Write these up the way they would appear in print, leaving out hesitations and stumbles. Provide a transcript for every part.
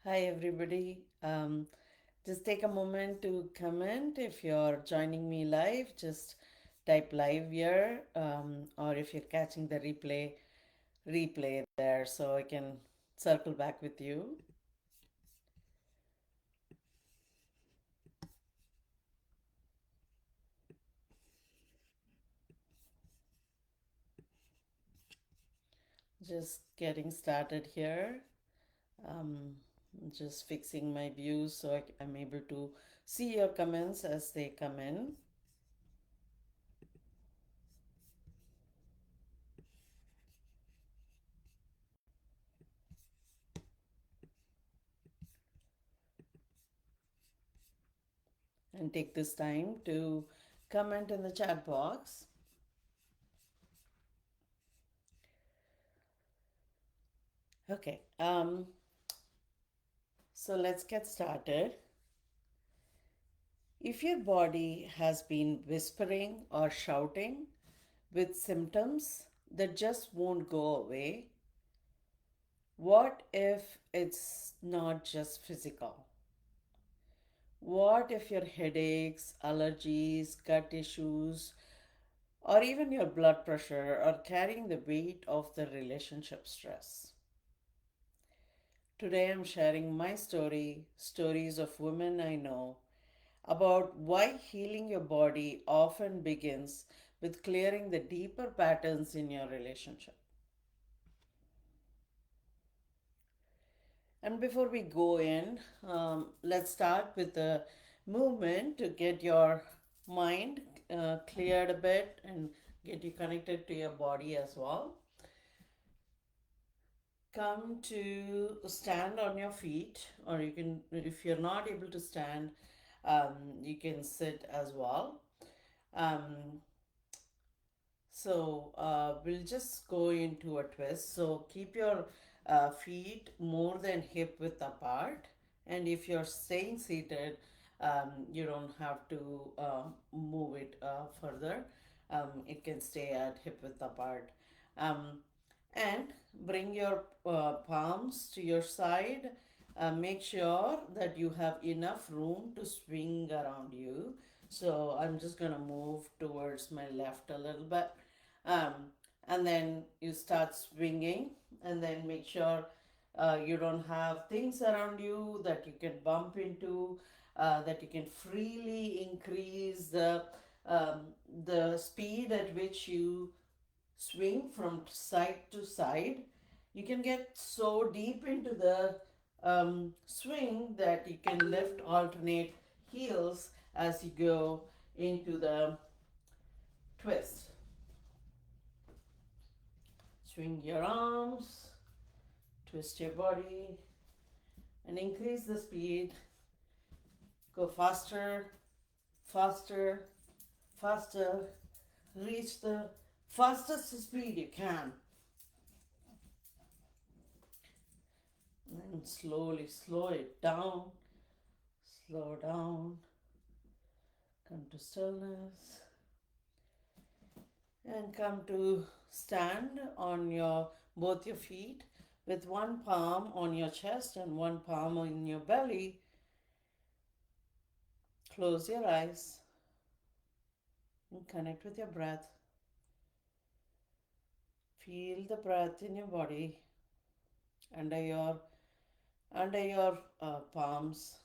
Hi, everybody. Just take a moment to comment. If you're joining me live, just type live here, or if you're catching the replay there, so I can circle back with you. Just getting started here. Um, just fixing my views so I'm able to see your comments as they come in. And take this time to comment in the chat box. Okay. So let's get started. If your body has been whispering or shouting with symptoms that just won't go away, what if it's not just physical? What if your headaches, allergies, gut issues, or even your blood pressure are carrying the weight of the relationship stress? Today I'm sharing my story, stories of women I know, about why healing your body often begins with clearing the deeper patterns in your relationship. And before we go in, let's start with a movement to get your mind cleared a bit and get you connected to your body as well. Come to stand on your feet, or you can, if you're not able to stand, you can sit as well. Um, we'll just go into a twist. So keep your feet more than hip width apart. And if you're staying seated, you don't have to move it further. It can stay at hip width apart. Um, and bring your palms to your side. Make sure that you have enough room to swing around you. So I'm just gonna move towards my left a little bit, um, and then you start swinging, and then make sure you don't have things around you that you can bump into, that you can freely increase um, the speed at which you swing from side to side. You can get so deep into the swing that you can lift alternate heels as you go into the twist. Swing your arms, twist your body, and increase the speed. Go faster, faster, faster. Reach the fastest speed you can. And slowly slow it down. Slow down. Come to stillness. And come to stand on your both your feet with one palm on your chest and one palm on your belly. Close your eyes and connect with your breath. Feel the breath in your body under your palms,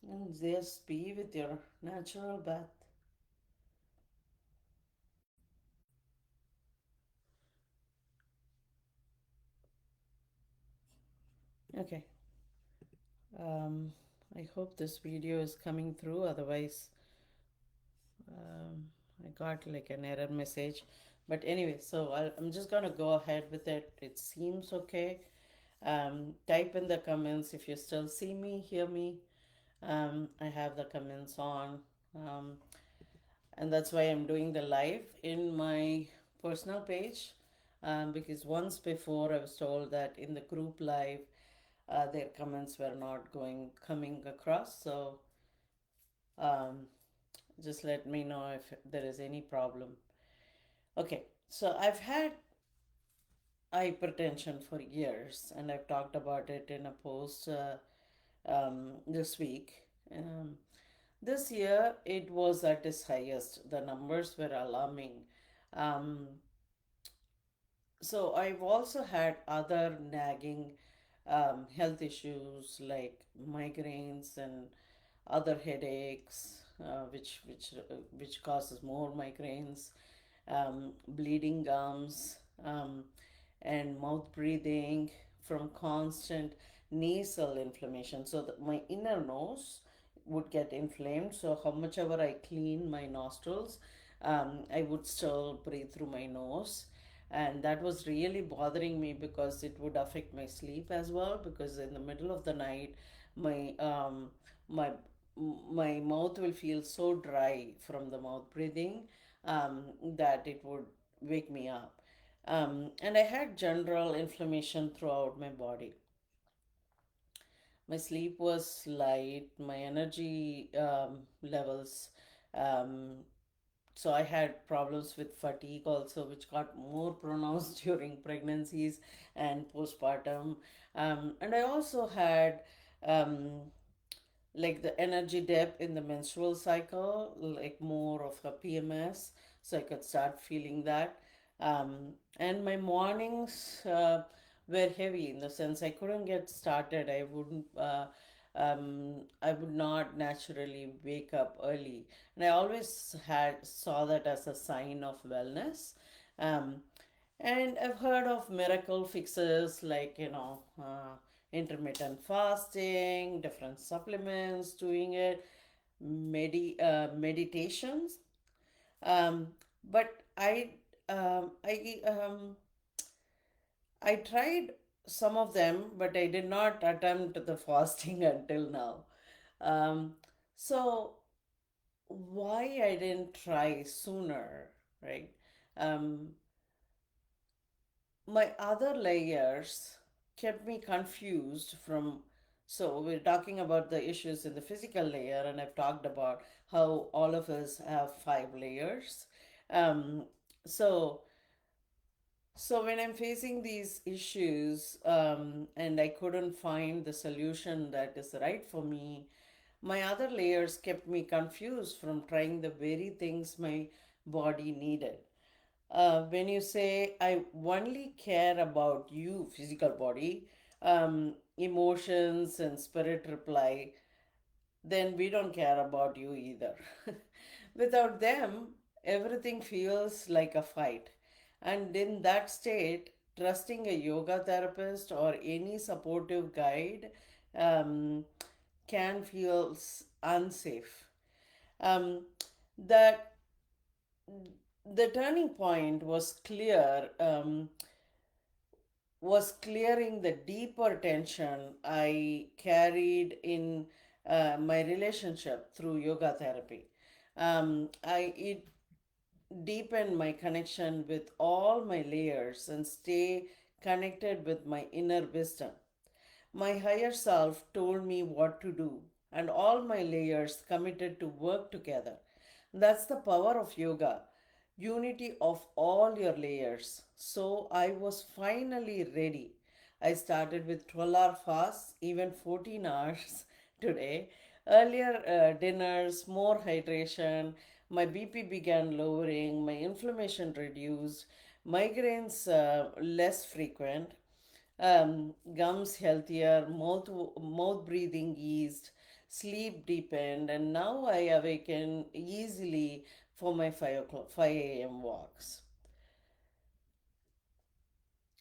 and just be with your natural breath. Okay. Um, I hope this video is coming through. Otherwise, um, I got like an error message. But anyway, so I'm just gonna go ahead with it. It seems okay. Type in the comments if you still see me, hear me. I have the comments on. Um, and that's why I'm doing the live in my personal page, because once before I was told that in the group live their comments were not going coming across. So um, just let me know if there is any problem. Okay, so hypertension for years, and I've talked about it in a post this week. Um, this year, it was at its highest. The numbers were alarming. Um, so I've also had other nagging health issues like migraines and other headaches, which causes more migraines, bleeding gums, and mouth breathing from constant nasal inflammation. So that my inner nose would get inflamed. So how much ever I clean my nostrils, I would still breathe through my nose. And that was really bothering me because it would affect my sleep as well. Because in the middle of the night, my my my mouth will feel so dry from the mouth breathing, that it would wake me up. And I had general inflammation throughout my body. My sleep was light, my energy levels. Um, so I had problems with fatigue also, which got more pronounced during pregnancies and postpartum. And I also had um, like the energy dip in the menstrual cycle, like more of a PMS, so I could start feeling that. And my mornings were heavy in the sense I couldn't get started. I would not naturally wake up early, and I always had saw that as a sign of wellness. Um, and I've heard of miracle fixes like, intermittent fasting, different supplements, doing it, meditations. Um, but I tried some of them, but I did not attempt the fasting until now. Um, so why I didn't try sooner, right? Um, my other layers kept me confused from. So we're talking about the issues in the physical layer, and I've talked about how all of us have 5 layers. um, so so when I'm facing these issues, and I couldn't find the solution that is right for me, my other layers kept me confused from trying the very things my body needed. When you say, I only care about you, physical body, emotions and spirit reply, then we don't care about you either. Without them, everything feels like a fight. And in that state, trusting a yoga therapist or any supportive guide um, can feel unsafe. Um, that the turning point was clearing the deeper tension I carried in my relationship through yoga therapy. It deepened my connection with all my layers and stay connected with my inner wisdom. My higher self told me what to do, and all my layers committed to work together. That's the power of yoga, unity of all your layers. So I was finally ready. I started with 12-hour fasts, even 14 hours today. Earlier dinners, more hydration. My BP began lowering, my inflammation reduced, migraines less frequent, gums healthier, mouth breathing eased, sleep deepened, and now I awaken easily for my 5 a.m. walks.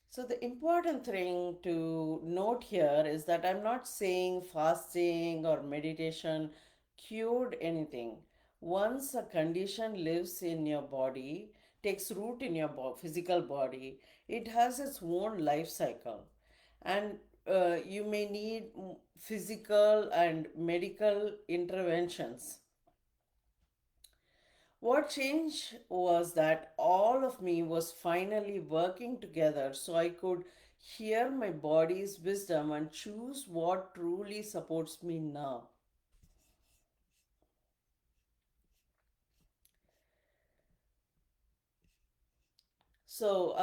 So the important thing to note here is that I'm not saying fasting or meditation cured anything. Once a condition lives in your body, takes root in your physical body, it has its own life cycle. And you may need physical and medical interventions. What changed was that all of me was finally working together so I could hear my body's wisdom and choose what truly supports me now. So,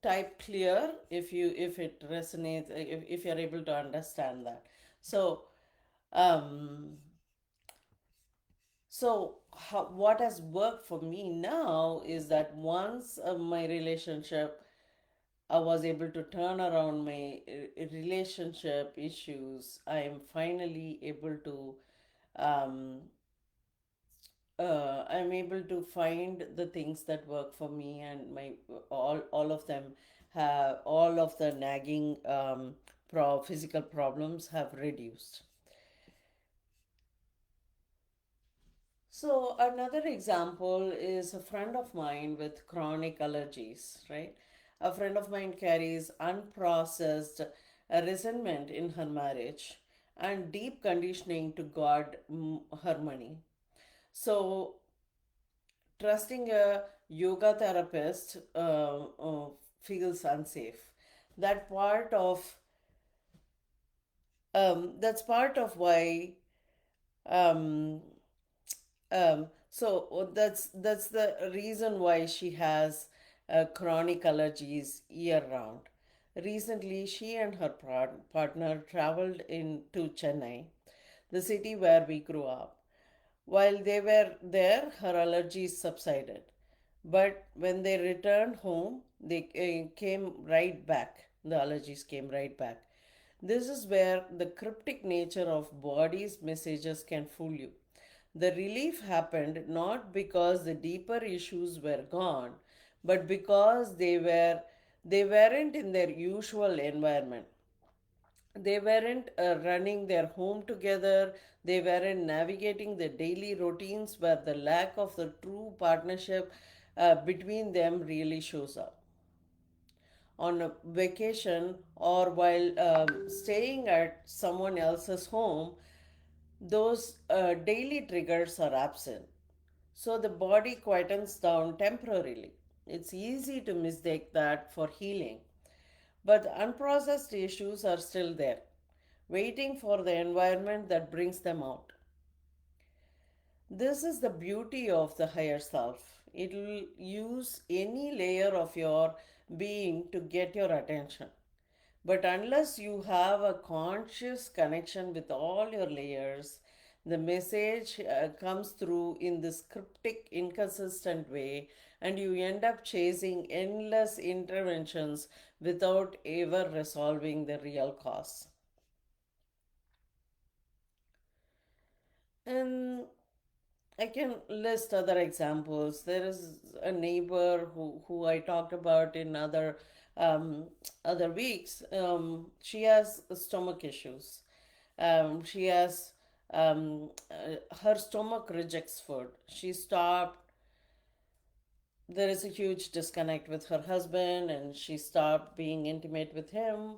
type clear if it resonates, if you're able to understand that. So um what has worked for me now is that once my relationship, I was able to turn around my relationship issues. I am finally able to um, I'm able to find the things that work for me, and my all of them have, all of the nagging physical problems have reduced. So another example is a friend of mine with chronic allergies, right? A friend of mine carries unprocessed resentment in her marriage and deep conditioning to guard her money. So trusting a yoga therapist feels unsafe. That part of that's part of why um, that's the reason why she has chronic allergies year round. Recently, she and her partner traveled into Chennai, the city where we grew up. While they were there, her allergies subsided. But when they returned home, they came right back. The allergies came right back. This is where the cryptic nature of body's messages can fool you. The relief happened not because the deeper issues were gone, but because they weren't in their usual environment. They weren't running their home together. They weren't navigating the daily routines where the lack of the true partnership between them really shows up. On a vacation or while staying at someone else's home, those daily triggers are absent. So the body quietens down temporarily. It's easy to mistake that for healing. But the unprocessed issues are still there, waiting for the environment that brings them out. This is the beauty of the higher self. It will use any layer of your being to get your attention. But unless you have a conscious connection with all your layers, the message comes through in this cryptic, inconsistent way, and you end up chasing endless interventions without ever resolving the real cause. And I can list other examples. There is a neighbor who I talked about in um, other weeks. She has stomach issues. She has her stomach rejects food. She stopped. There is a huge disconnect with her husband, and she stopped being intimate with him.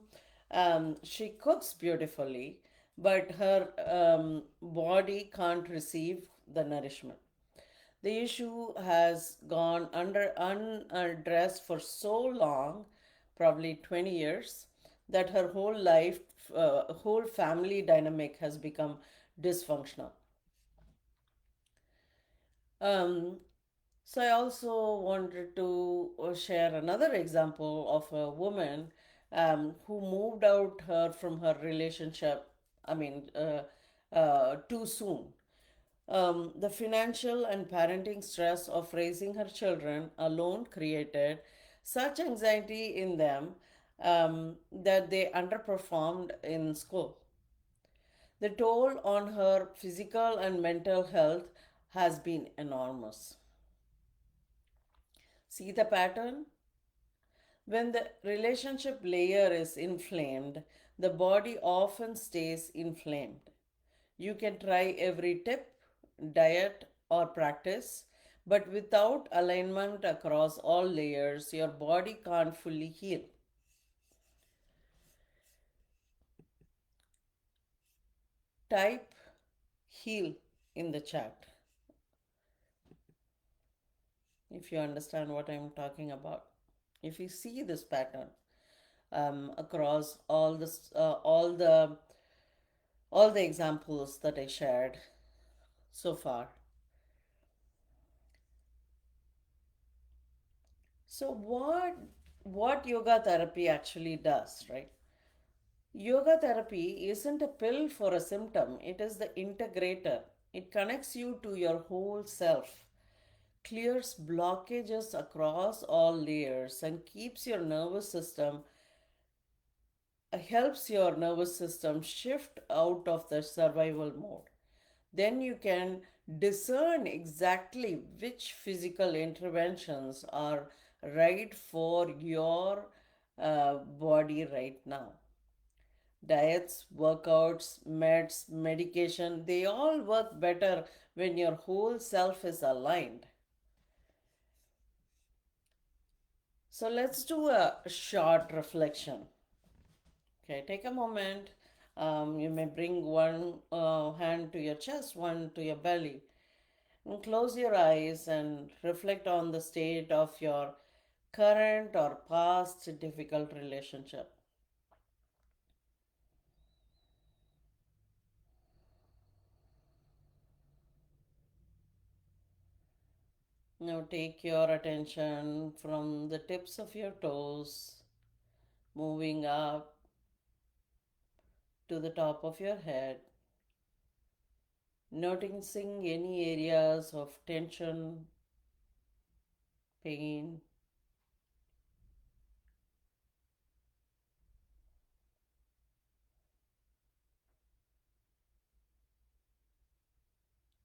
She cooks beautifully, but her body can't receive the nourishment. The issue has gone unaddressed for so long, probably 20 years, that her whole life, whole family dynamic has become dysfunctional. Um, so I also wanted to share another example of a woman who moved out her from her relationship. I mean, too soon. The financial and parenting stress of raising her children alone created such anxiety in them that they underperformed in school. The toll on her physical and mental health has been enormous. See the pattern? When the relationship layer is inflamed, the body often stays inflamed. You can try every tip, diet, or practice, but without alignment across all layers, your body can't fully heal. Type heal in the chat if you understand what I'm talking about. If you see this pattern across all the examples that I shared so far. So, what? what yoga therapy actually does, right? Yoga therapy isn't a pill for a symptom, it is the integrator. It connects you to your whole self, clears blockages across all layers, and keeps your nervous system, helps your nervous system shift out of the survival mode. Then you can discern exactly which physical interventions are right for your body right now. Diets, workouts, meds, medication, they all work better when your whole self is aligned. So let's do a short reflection. Okay, take a moment. You may bring one hand to your chest, one to your belly, and close your eyes and reflect on the state of your current or past difficult relationship. Now take your attention from the tips of your toes, moving up to the top of your head, noticing any areas of tension, pain,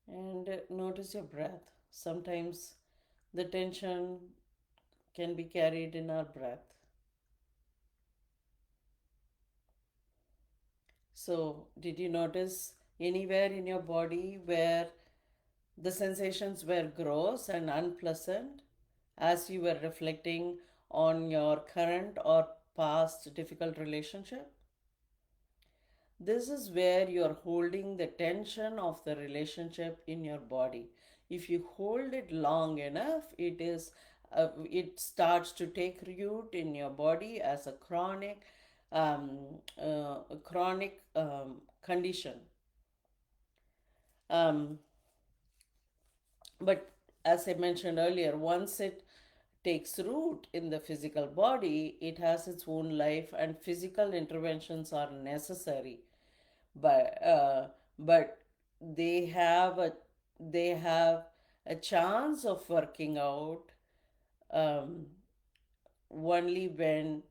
and notice your breath. Sometimes the tension can be carried in our breath. So, did you notice anywhere in your body where the sensations were gross and unpleasant as you were reflecting on your current or past difficult relationship? This is where you're holding the tension of the relationship in your body. If you hold it long enough, it starts to take root in your body as a chronic condition. Um, but as I mentioned earlier, once it takes root in the physical body, it has its own life, and physical interventions are necessary. But they have a they have a chance of working out um, only when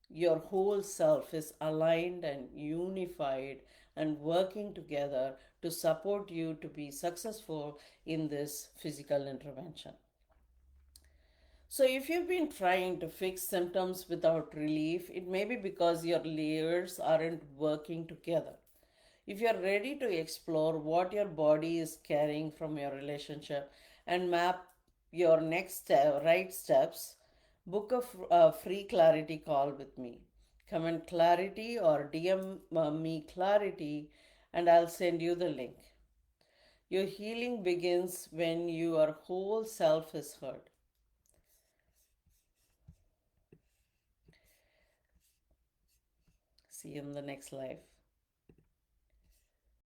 your whole self is aligned and unified and working together to support you to be successful in this physical intervention. So, if you've been trying to fix symptoms without relief, it may be because your layers aren't working together. If you're ready to explore what your body is carrying from your relationship and map your right steps, book a free clarity call with me. Comment clarity or DM me clarity, and I'll send you the link. Your healing begins when your whole self is heard. See you in the next life.